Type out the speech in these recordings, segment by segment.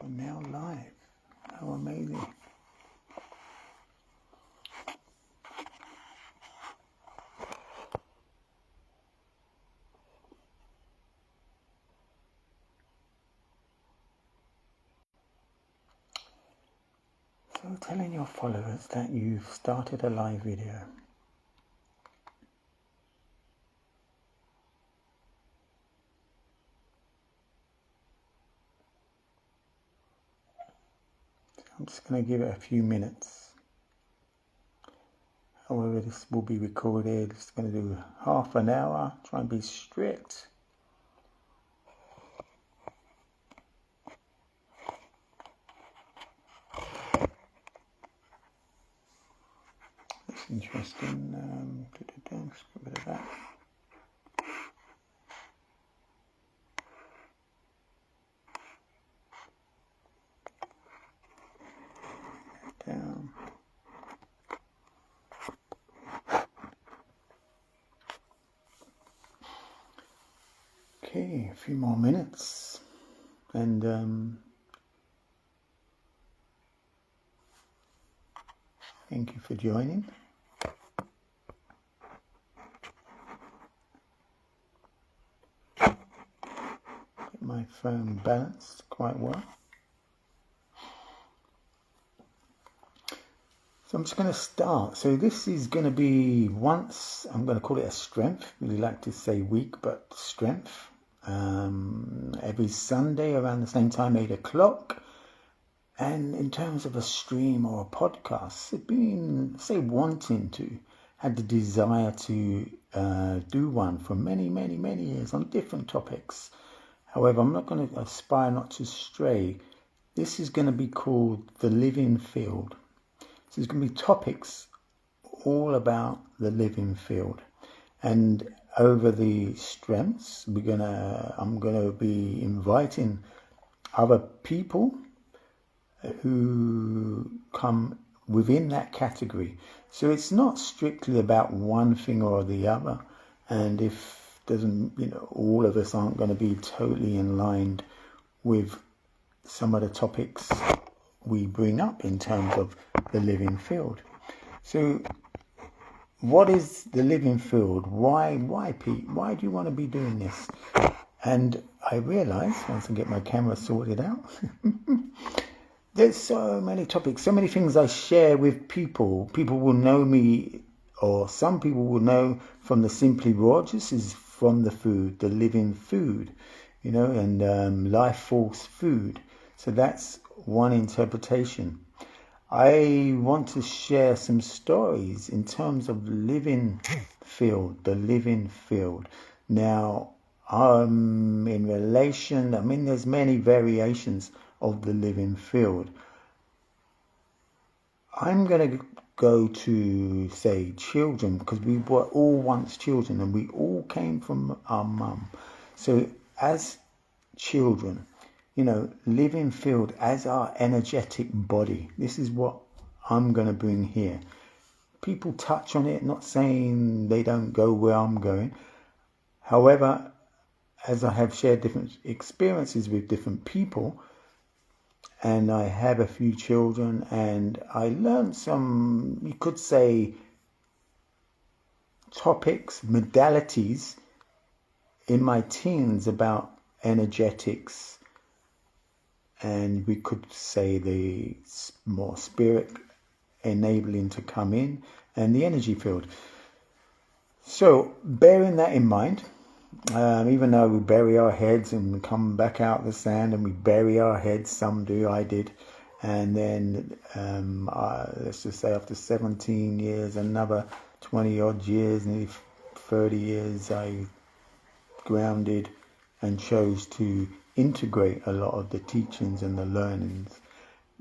are now live. How amazing. So telling your followers that you've started a live video. I'm just going to give it a few minutes. However, this will be recorded. It's going to do half an hour. Try and be strict. That's interesting. Let's get rid of that. Down. Okay, a few more minutes, and thank you for joining. Get my phone balanced quite well. So I'm just going to start. So this is going to be I'm going to call it a strength. Really like to say week, but strength. Every Sunday around the same time, 8 o'clock. And in terms of a stream or a podcast, I've been, had the desire to do one for many, many, many years on different topics. However, I'm not going to aspire not to stray. This is going to be called The Living Field. So there's going to be topics all about the living field. And over the strengths, I'm going to be inviting other people who come within that category. So it's not strictly about one thing or the other. And if all of us aren't going to be totally in line with some of the topics we bring up in terms of the living field. So what is the living field? Why Pete? Why do you want to be doing this? And I realized, once I get my camera sorted out, there's so many topics, so many things I share with people. People will know me, or some people will know from the Simply Raw. This is from the food, the living food, and life force food. So that's one interpretation. I want to share some stories in terms of living field, the living field. Now, in relation, there's many variations of the living field. I'm going to go to, say, children, because we were all once children and we all came from our mum. So as children, living field as our energetic body. This is what I'm going to bring here. People touch on it, not saying they don't go where I'm going. However, as I have shared different experiences with different people, and I have a few children, and I learned some, you could say, topics, modalities in my teens about energetics, and we could say the more spirit enabling to come in, and the energy field. So bearing that in mind, even though we bury our heads and come back out of the sand, and we bury our heads, some do, I did, and then let's just say after 17 years, another 20 odd years, nearly 30 years, I grounded and chose to integrate a lot of the teachings and the learnings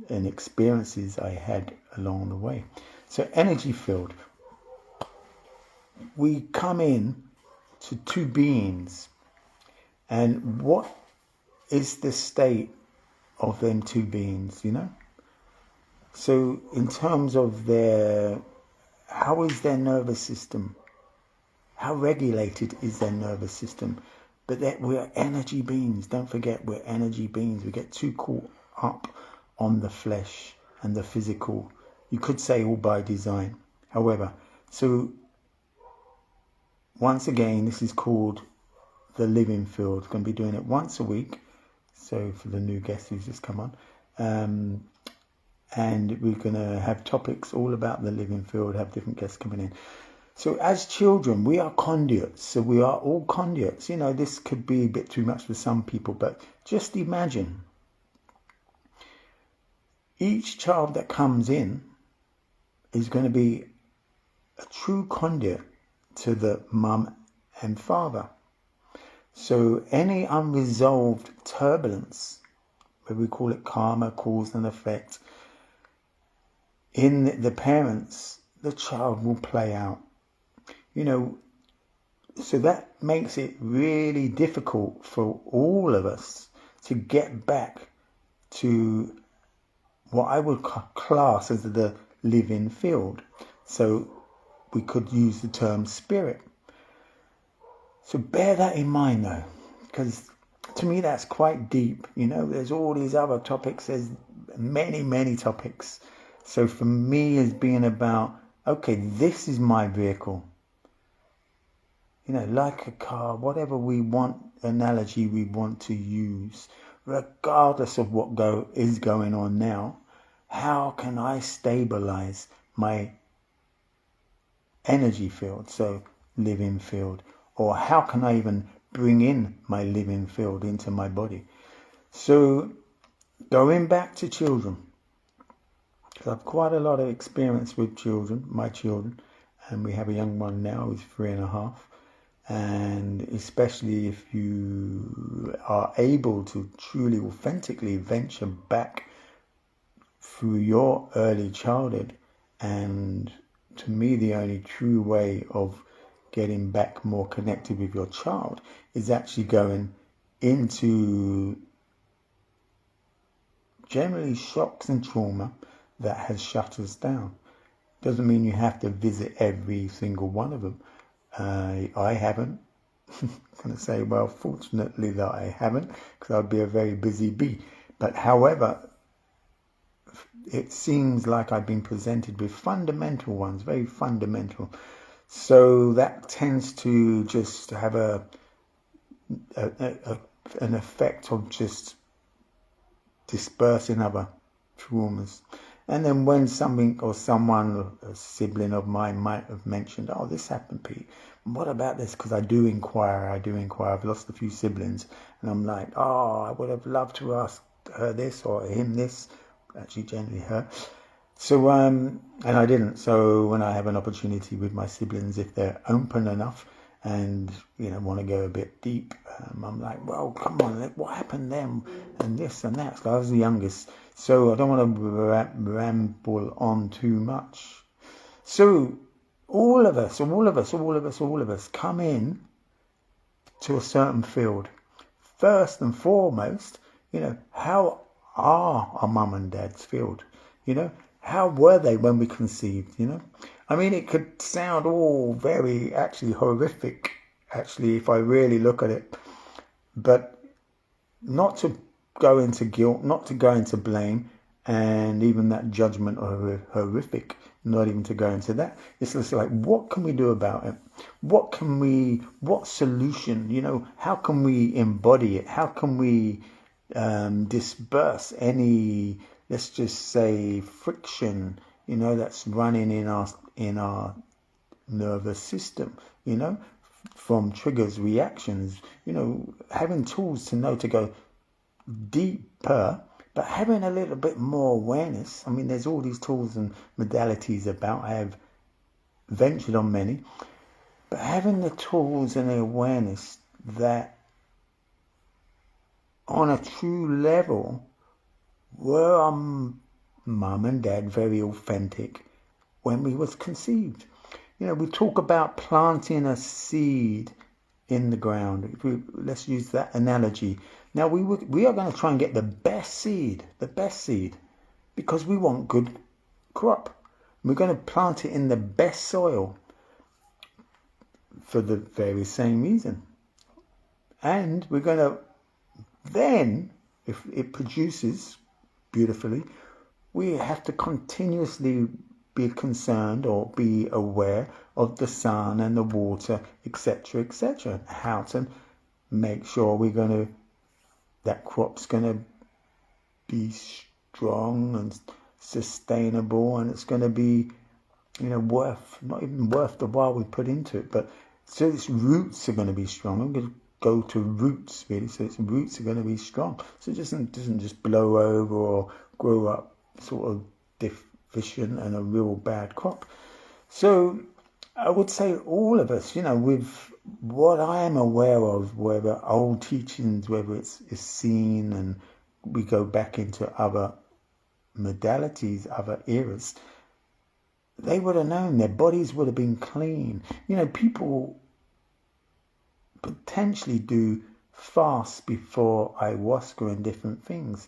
and experiences I had along the way. So energy field, we come in to two beings, and what is the state of them two beings, So in terms of how is their nervous system? How regulated is their nervous system? But that we're energy beings. Don't forget, we're energy beings. We get too caught up on the flesh and the physical. You could say all by design. However, so once again, this is called the living field. Going to be doing it once a week. So for the new guest who's just come on. And we're going to have topics all about the living field, have different guests coming in. So as children, we are conduits. So we are all conduits. You know, this could be a bit too much for some people, but just imagine each child that comes in is going to be a true conduit to the mum and father. So any unresolved turbulence, where we call it karma, cause and effect, in the parents, the child will play out. You know, so that makes it really difficult for all of us to get back to what I would class as the living field. So we could use the term spirit. So bear that in mind though, because to me that's quite deep. You know, there's all these other topics, there's many, many topics. So for me, it's being about, okay, this is my vehicle. You know, like a car, whatever we want, analogy we want to use, regardless of what is going on now, how can I stabilize my energy field, so living field, or how can I even bring in my living field into my body? So going back to children, because I've quite a lot of experience with children, my children, and we have a young one now who's 3.5. And especially if you are able to truly, authentically venture back through your early childhood, and to me, the only true way of getting back more connected with your child is actually going into generally shocks and trauma that has shut us down. Doesn't mean you have to visit every single one of them. I haven't. I'm going to say, well, fortunately that I haven't, because I'd be a very busy bee. But however, it seems like I've been presented with fundamental ones, very fundamental. So that tends to just have an effect of just dispersing other traumas. And then when something or someone, a sibling of mine might have mentioned, oh, this happened, Pete. What about this? Because I do inquire. I've lost a few siblings. And I'm like, oh, I would have loved to ask her this or him this. Actually, generally her. So, and I didn't. So when I have an opportunity with my siblings, if they're open enough and, you know, want to go a bit deep, I'm like, well, come on, what happened then? And this and that. So I was the youngest. So I don't want to ramble on too much. So all of us come in to a certain field. First and foremost, you know, how are our mum and dad's field? You know, how were they when we conceived, you know? I mean, it could sound all very actually horrific, actually, if I really look at it. But not to go into guilt, not to go into blame, and even that judgment or horrific, not even to go into that. It's just like, what can we do about it? What solution, you know, how can we embody it? How can we disperse any, let's just say, friction, you know, that's running in our nervous system, you know, from triggers, reactions, you know, having tools to know to go deeper, but having a little bit more awareness. I mean, there's all these tools and modalities about. I have ventured on many, but having the tools and the awareness that on a true level were our mum and dad very authentic when we was conceived. You know, we talk about planting a seed in the ground. Let's use that analogy. Now we are going to try and get the best seed, because we want good crop. We're going to plant it in the best soil for the very same reason. And we're going to then, if it produces beautifully, we have to continuously be concerned or be aware of the sun and the water, etc., etc. How to make sure that crop's gonna be strong and sustainable, and it's gonna be, not even worth the while we put into it, but so its roots are going to be strong. I'm going to go to roots, really, so its roots are going to be strong. So it doesn't just blow over or grow up sort of deficient and a real bad crop. So I would say all of us, with what I am aware of, whether old teachings, whether it's seen, and we go back into other modalities, other eras, they would have known, their bodies would have been clean. People potentially do fast before ayahuasca and different things.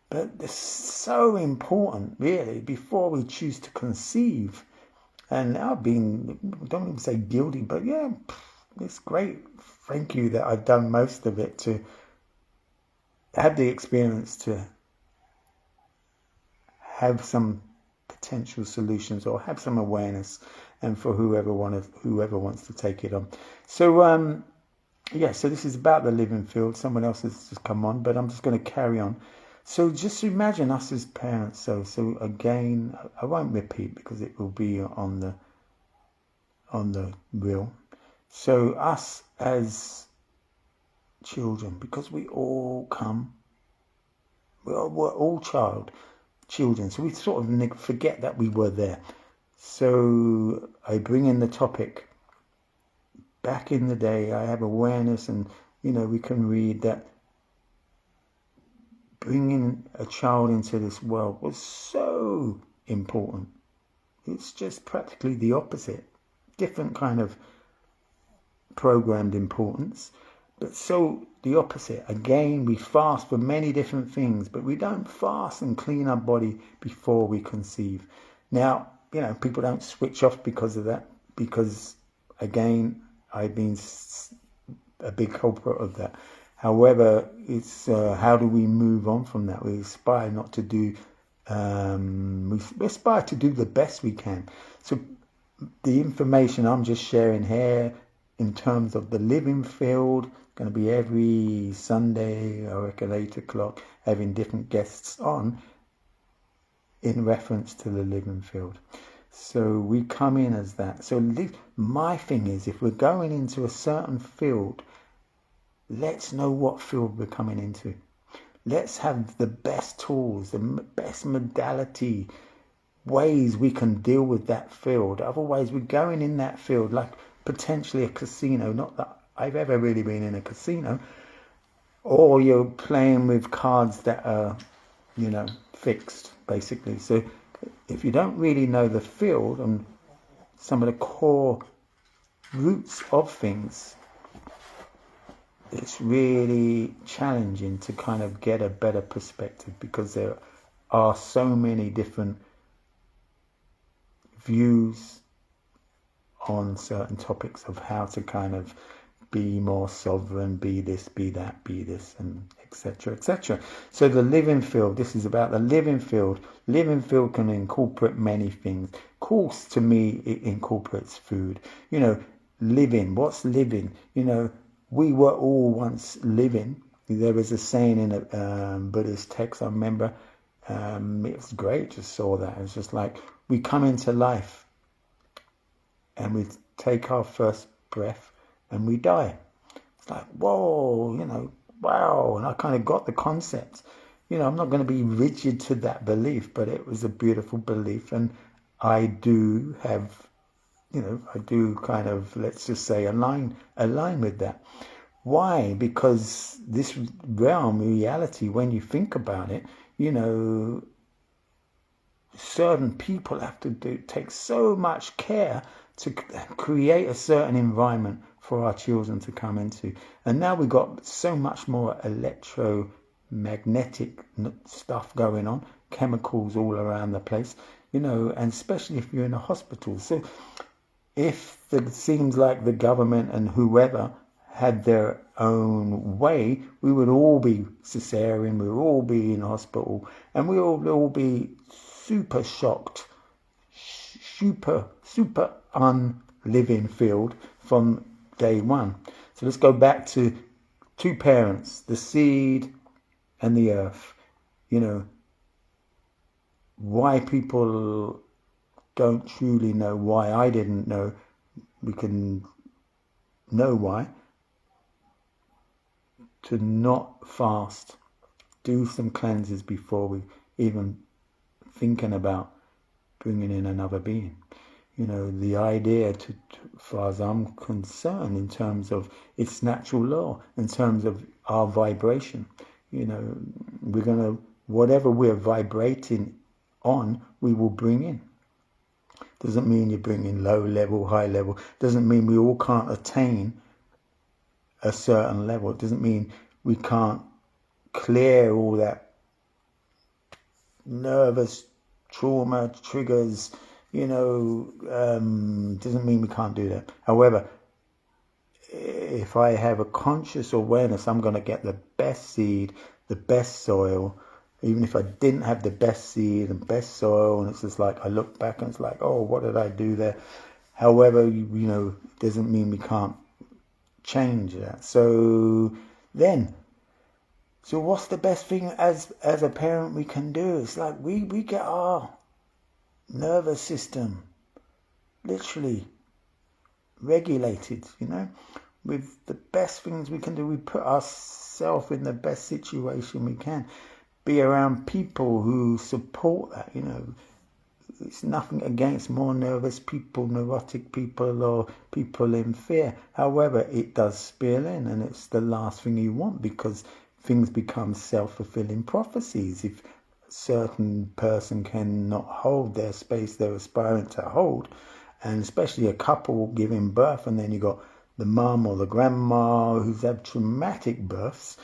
But it's so important, really, before we choose to conceive. And I've been, don't even say guilty, but yeah, it's great. Thank you that I've done most of it, to have the experience to have some potential solutions or have some awareness, and for whoever wants to take it on. So so this is about the living field. Someone else has just come on, but I'm just going to carry on. So just imagine us as parents. So again, I won't repeat because it will be on the reel. So us as children, because we're all children, so we sort of forget that we were there. So I bring in the topic. Back in the day, I have awareness, and we can read that bringing a child into this world was so important. It's just practically the opposite, different kind of programmed importance, but so the opposite. Again, we fast for many different things, but we don't fast and clean our body before we conceive. Now, people don't switch off because of that, because again, I've been a big culprit of that. However, it's how do we move on from that? We aspire not to do, we aspire to do the best we can. So the information I'm just sharing here in terms of the living field, going to be every Sunday, I reckon 8 o'clock, having different guests on in reference to the living field. So we come in as that. So my thing is, if we're going into a certain field, let's know what field we're coming into. Let's have the best tools, the best modality, ways we can deal with that field. Otherwise, we're going in that field like potentially a casino. Not that I've ever really been in a casino. Or you're playing with cards that are, fixed, basically. So if you don't really know the field and some of the core roots of things, it's really challenging to kind of get a better perspective, because there are so many different views on certain topics of how to kind of be more sovereign, be this, be that, be this, and etc., etc. So the living field, this is about the living field. Living field can incorporate many things. Of course, to me, it incorporates food. Living, what's living? We were all once living. There was a saying in a Buddhist text, I remember. It was great, just saw that. It was just like, we come into life and we take our first breath and we die. It's like, whoa, wow. And I kind of got the concept. I'm not going to be rigid to that belief, but it was a beautiful belief. And I do have, I do kind of, let's just say, align with that. Why? Because this realm, reality, when you think about it, certain people have to take so much care to create a certain environment for our children to come into. And now we've got so much more electromagnetic stuff going on, chemicals all around the place, and especially if you're in a hospital. So if it seems like the government and whoever had their own way, we would all be cesarean, we would all be in hospital, and we would all be super shocked, super unliving field from day one. So let's go back to two parents, the seed and the earth. Why people don't truly know, why I didn't know, we can know why. To not fast, do some cleanses before we even thinking about bringing in another being. The idea, as far as I'm concerned, in terms of its natural law, in terms of our vibration, we're going to, whatever we're vibrating on, we will bring in. Doesn't mean you bring in low level, high level. Doesn't mean we all can't attain a certain level. It doesn't mean we can't clear all that nervous trauma triggers. Doesn't mean we can't do that. However, if I have a conscious awareness, I'm going to get the best seed, the best soil. Even if I didn't have the best seed and best soil, and it's just like I look back and it's like, oh, what did I do there? However, doesn't mean we can't change that. So what's the best thing as a parent we can do? It's like we get our nervous system literally regulated, with the best things we can do. We put ourselves in the best situation we can. Be around people who support that, It's nothing against more nervous people, neurotic people, or people in fear. However, it does spill in, and it's the last thing you want, because things become self-fulfilling prophecies. If a certain person cannot hold their space they're aspiring to hold, and especially a couple giving birth, and then you got the mum or the grandma who's had traumatic births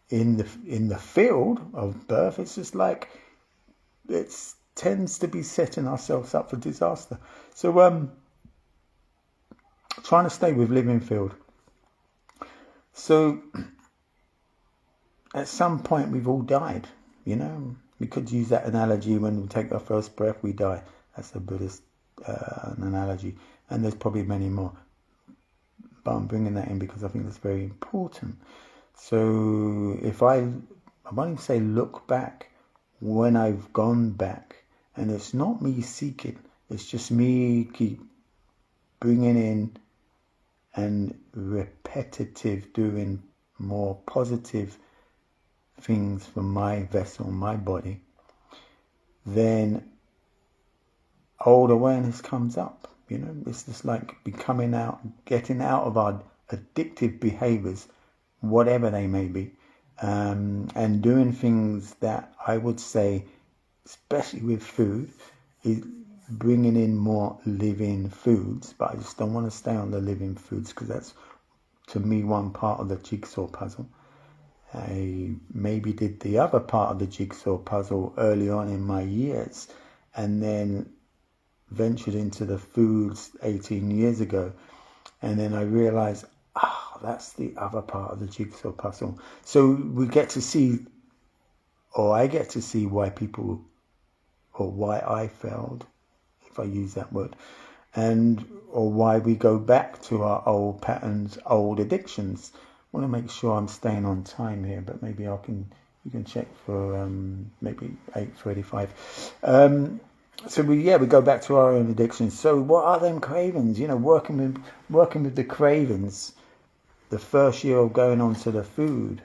in the field of birth, it's just like it tends to be setting ourselves up for disaster. So trying to stay with living field. So at some point we've all died, we could use that analogy. When we take our first breath, we die. That's a Buddhist analogy, and there's probably many more, but I'm bringing that in because I think that's very important. So if I won't even say look back, when I've gone back, and it's not me seeking, it's just me keep bringing in and repetitive doing more positive things for my vessel, my body, then old awareness comes up. It's just like getting out of our addictive behaviors, whatever they may be, and doing things that I would say, especially with food, is bringing in more living foods. But I just don't want to stay on the living foods, because that's, to me, one part of the jigsaw puzzle. I maybe did the other part of the jigsaw puzzle early on in my years, and then ventured into the foods 18 years ago, and then I realized, that's the other part of the jigsaw puzzle. So we get to see, or I get to see, why people, or why I failed, if I use that word, or why we go back to our old patterns, old addictions. I want to make sure I'm staying on time here, but maybe you can check for maybe 8:35. So we go back to our own addictions. So what are them cravings? Working with the cravings. The first year of going on to the food,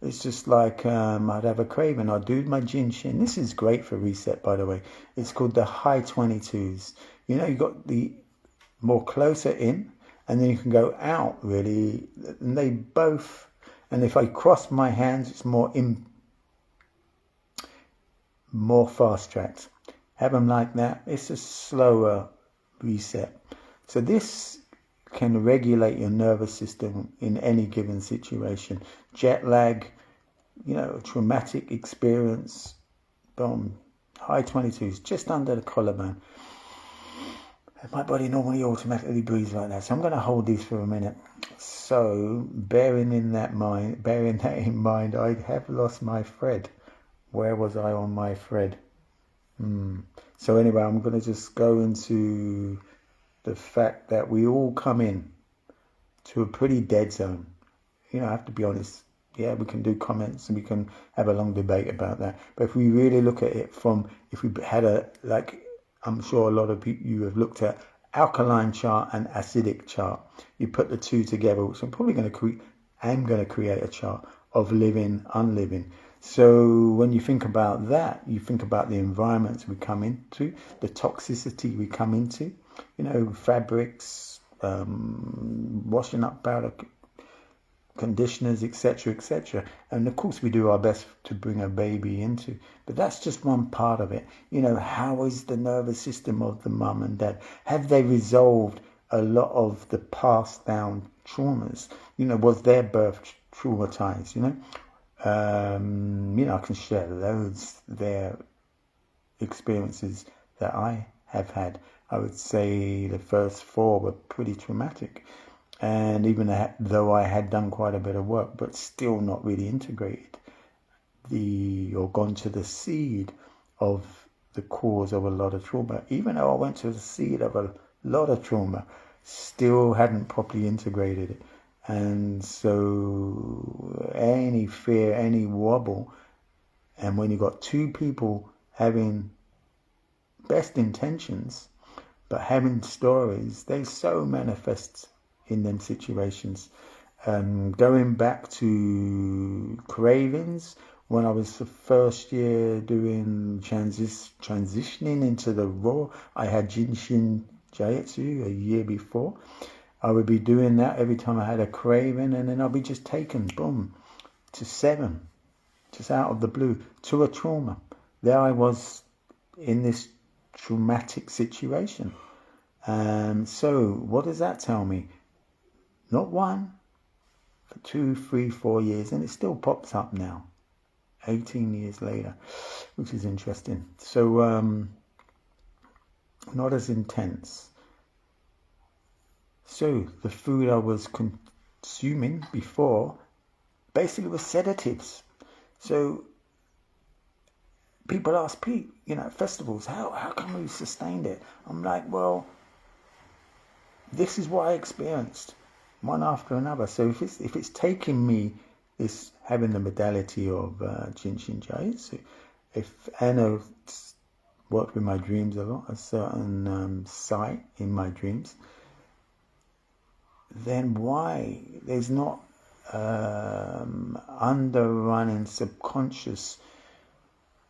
it's just like I'd have a craving. I'd do my Jinshin. This is great for reset, by the way. It's called the high 22s. You got the more closer in, and then you can go out, really. And they both, and if I cross my hands, it's more fast tracked. Have them like that. It's a slower reset. So this can regulate your nervous system in any given situation. Jet lag, traumatic experience, boom, high 22s, just under the collarbone. My body normally automatically breathes like that. So I'm going to hold these for a minute. So bearing that in mind, I have lost my thread. Where was I on my thread? So anyway, I'm going to just go into the fact that we all come in to a pretty dead zone. I have to be honest. Yeah, we can do comments and we can have a long debate about that. But if we really look at it if we had I'm sure a lot of you have looked at alkaline chart and acidic chart. You put the two together, which I'm probably going to create a chart of living, unliving. So when you think about that, you think about the environments we come into, the toxicity we come into, fabrics, washing up powder, conditioners, etc. And of course we do our best to bring a baby into, but that's just one part of it. How is the nervous system of the mum and dad? Have they resolved a lot of the passed down traumas? Was their birth traumatized? I can share loads their experiences that I have had. I would say the first 4 were pretty traumatic. And even though I had done quite a bit of work, but still not really integrated or gone to the seed of the cause of a lot of trauma. Even though I went to the seed of a lot of trauma, still hadn't properly integrated it. And so any fear, any wobble, and when you got 2 people having best intentions, but having stories, they so manifest in them situations. Going back to cravings, when I was the first year doing transitioning into the raw, I had Jinshin Jiu-Jitsu a year before. I would be doing that every time I had a craving, and then I'll be just taken, boom, to 7, just out of the blue, to a trauma. There I was in this traumatic situation. So what does that tell me? Not 1, for 2, 3, 4 years, and it still pops up now, 18 years later, which is interesting. So not as intense. So the food I was consuming before basically was sedatives. So people ask Pete, festivals, how come we sustained it? I'm like, well, this is what I experienced, one after another. So if it's taking me this having the modality of Jinshin Jiu-Jitsu, if Anna worked with my dreams a lot, a certain site in my dreams, then why there's not underrunning subconscious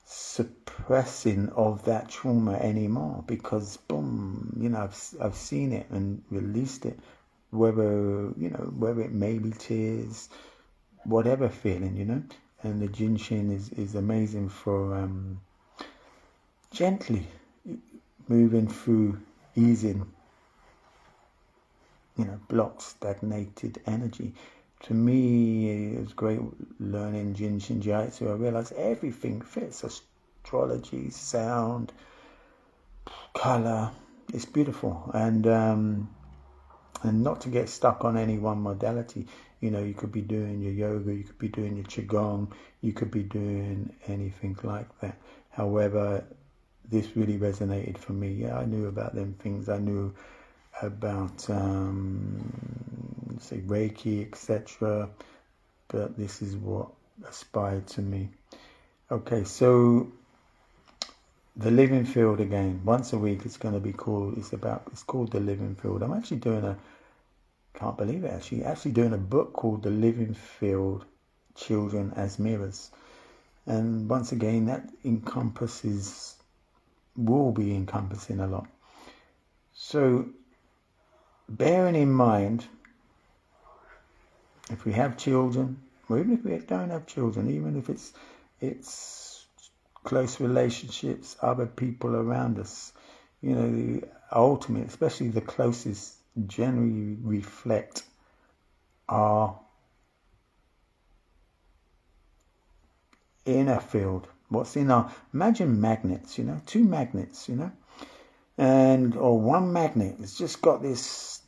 suppressing of that trauma anymore? Because boom, I've seen it and released it, whether it may be tears, whatever feeling, and the Jinshin is amazing for gently moving through, easing blocks, stagnated energy. To me, it was great learning Jinshin Jiu-Jitsu. I realized everything fits: astrology, sound, color. It's beautiful, and not to get stuck on any one modality. You could be doing your yoga, you could be doing your qigong, you could be doing anything like that. However, this really resonated for me. Yeah, I knew about them things. I knew about say Reiki, etc. But this is what aspired to me. Okay, so the living field again. Once a week, it's going to be called. It's called the Living Field. I'm actually doing can't believe it. Actually doing a book called The Living Field: Children as Mirrors. And once again, that will be encompassing a lot. So, bearing in mind, if we have children, or even if we don't have children, even if it's close relationships, other people around us, ultimately, especially the closest, generally reflect our inner field. What's in imagine magnets, 2 magnets, or one magnet. It's just got this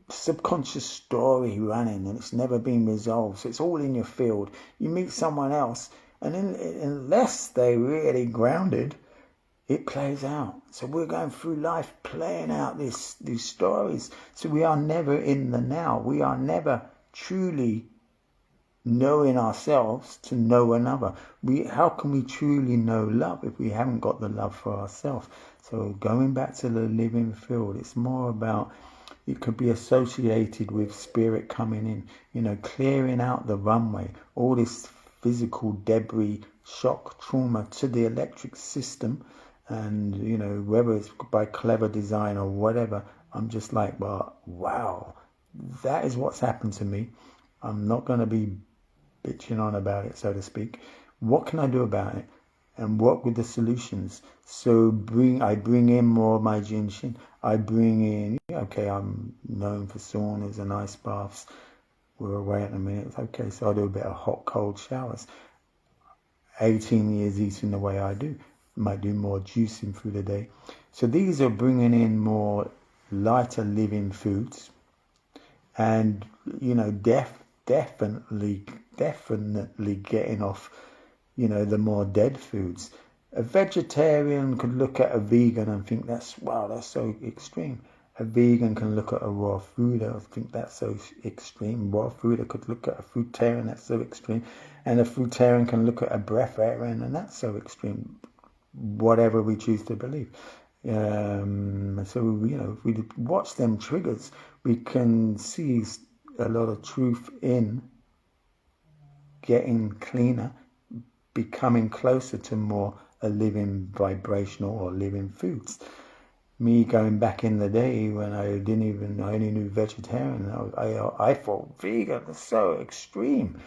subconscious story running and it's never been resolved. So it's all in your field. You meet someone else and unless they're really grounded, it plays out. So we're going through life playing out these stories. So we are never in the now. We are never truly knowing ourselves to know another. How can we truly know love if we haven't got the love for ourselves? So going back to the living field, it's more about, it could be associated with spirit coming in, clearing out the runway, all this physical debris, shock, trauma to the electric system. And, whether it's by clever design or whatever, I'm just like, well, wow, that is what's happened to me. I'm not going to be bitching on about it, so to speak. What can I do about it? And what were the solutions? So I bring in more of my Jinshin. I bring in, okay, I'm known for saunas and ice baths. We're away at the minute. Okay, so I do a bit of hot, cold showers. 18 years eating the way I do. Might do more juicing through the day. So these are bringing in more lighter living foods. And, definitely getting off, the more dead foods. A vegetarian could look at a vegan and think that's so extreme. A vegan can look at a raw food and think that's so extreme. Raw food could look at a fruitarian, that's so extreme. And a fruitarian can look at a breatharian and that's so extreme. Whatever we choose to believe. So, if we watch them triggers, we can see a lot of truth in getting cleaner, becoming closer to more a living vibrational or living foods. Me going back in the day when I only knew vegetarian, I thought vegan is so extreme,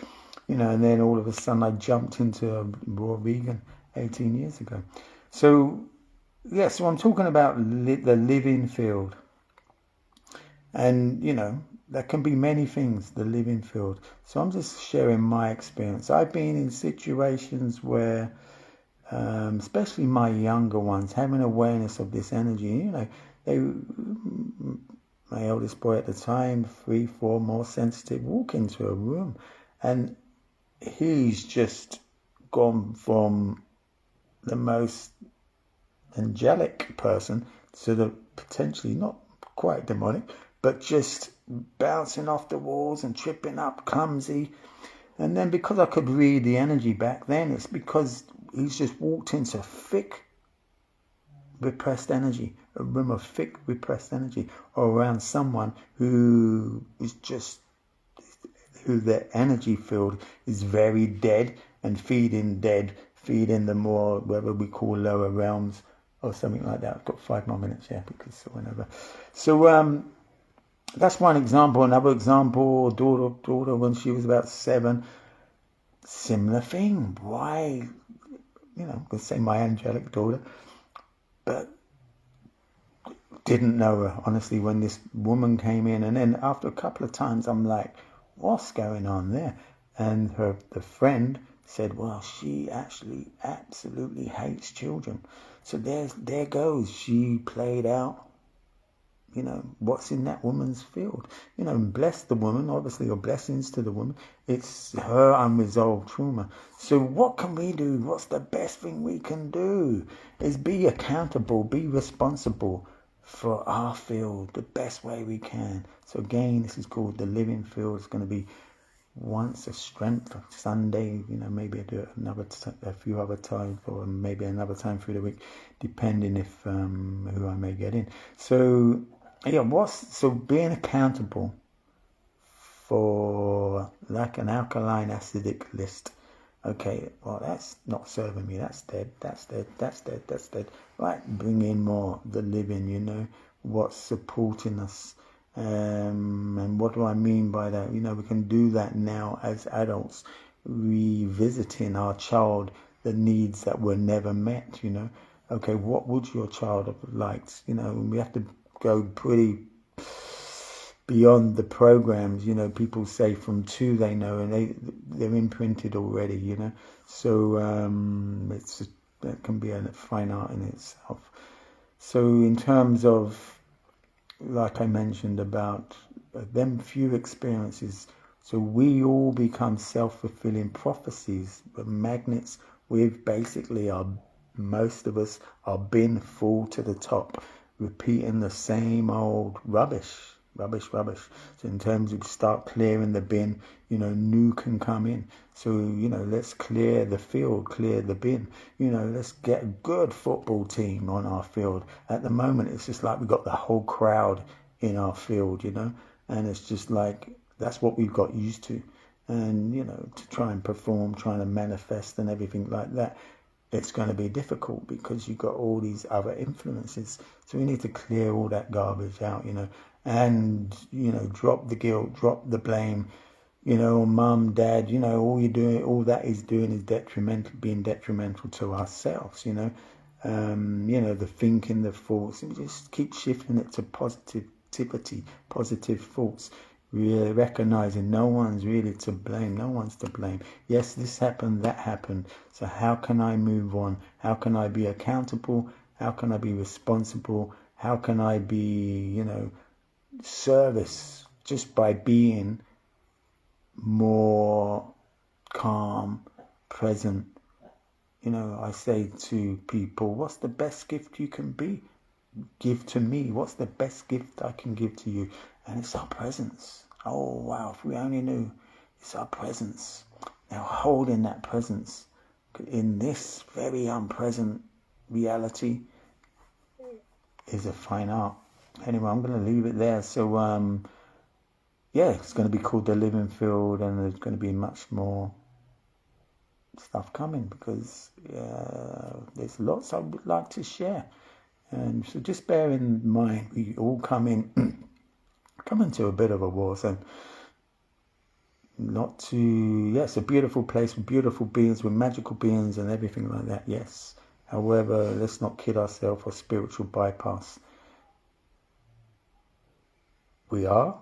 and then all of a sudden I jumped into a raw vegan 18 years ago. So I'm talking about the living field. And, there can be many things, the living field. So I'm just sharing my experience. I've been in situations where, especially my younger ones, having awareness of this energy, my eldest boy at the time, 3, 4, more sensitive, walk into a room and he's just gone from the most angelic person to the potentially not quite demonic, but just bouncing off the walls and tripping up, clumsy. And then because I could read the energy back then, it's because he's just walked into thick repressed energy, a room of thick repressed energy, or around someone who their energy field is very dead and feeding the more, whether we call lower realms or something like that. I've got 5 more minutes, because whenever. So that's one example. Another example, daughter when she was about 7, similar thing. Why, I'm going to say my angelic daughter, but didn't know her, honestly, when this woman came in. And then after a couple of times, I'm like, what's going on there? And the friend said, well, she actually absolutely hates children. So there goes. She played out, what's in that woman's field. Bless the woman, obviously, or blessings to the woman. It's her unresolved trauma. So what can we do? What's the best thing we can do? Is be accountable, be responsible for our field the best way we can. So again, this is called the living field. It's going to be once a strength Sunday, maybe I do it a few other times, or maybe another time through the week, depending if who I may get in. So so being accountable for like an alkaline acidic list. Okay, well, that's not serving me. That's dead. Right, bring in more the living. What's supporting us. And what do I mean by that? We can do that now as adults, revisiting our child, the needs that were never met. Okay, what would your child have liked? We have to go pretty beyond the programs. People say from 2 they know, and they're imprinted already. So that can be a fine art in itself. So in terms of, like I mentioned about them few experiences. So we all become self-fulfilling prophecies, but magnets. We've basically most of us are bin full to the top, repeating the same old rubbish. So in terms of start clearing the bin, new can come in. So, let's clear the field, clear the bin. Let's get a good football team on our field. At the moment, it's just like we've got the whole crowd in our field, and it's just like, that's what we've got used to. And, to try and perform, trying to manifest and everything like that, it's going to be difficult because you've got all these other influences. So we need to clear all that garbage out, and, drop the guilt, drop the blame, mum, dad, all that is doing is being detrimental to ourselves, the thinking, the thoughts, and just keep shifting it to positivity, positive thoughts. Really recognizing no one's really to blame. No one's to blame. Yes, this happened, that happened. So how can I move on? How can I be accountable? How can I be responsible? How can I be, service just by being more calm, present? I say to people, what's the best gift you can give to me? What's the best gift I can give to you? And it's our presence. Oh, wow, if we only knew, it's our presence. Now, holding that presence in this very unpresent reality is a fine art. Anyway, I'm going to leave it there. So, it's going to be called The Living Field, and there's going to be much more stuff coming because there's lots I would like to share. And so just bear in mind, we all come into a bit of a war zone. It's a beautiful place with beautiful beings, with magical beings and everything like that, yes. However, let's not kid ourselves or spiritual bypass. We are,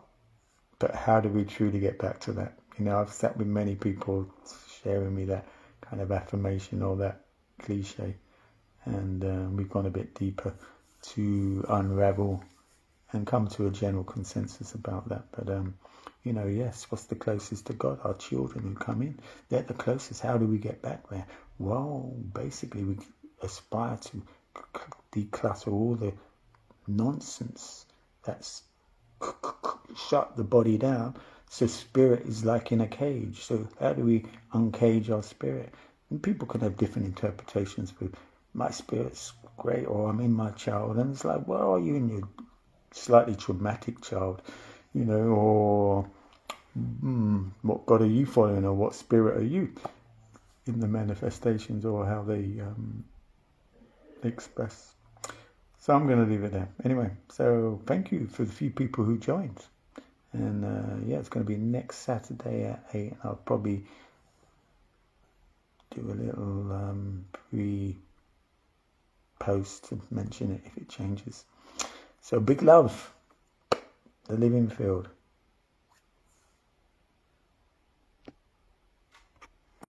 but how do we truly get back to that? I've sat with many people sharing me that kind of affirmation or that cliche, and we've gone a bit deeper to unravel and come to a general consensus about that. But, yes, what's the closest to God? Our children who come in. They're the closest. How do we get back there? Well, basically, we aspire to declutter all the nonsense that's shut the body down. So spirit is like in a cage. So how do we uncage our spirit? And people can have different interpretations for my spirit's great, or I'm in my child. And it's like, well, are you in your slightly traumatic child, or what God are you following, or what spirit are you in the manifestations, or how they express. So I'm going to leave it there. Anyway, so thank you for the few people who joined. And it's going to be next Saturday at 8. I'll probably do a little pre-post to mention it if it changes. So big love. The Living Field.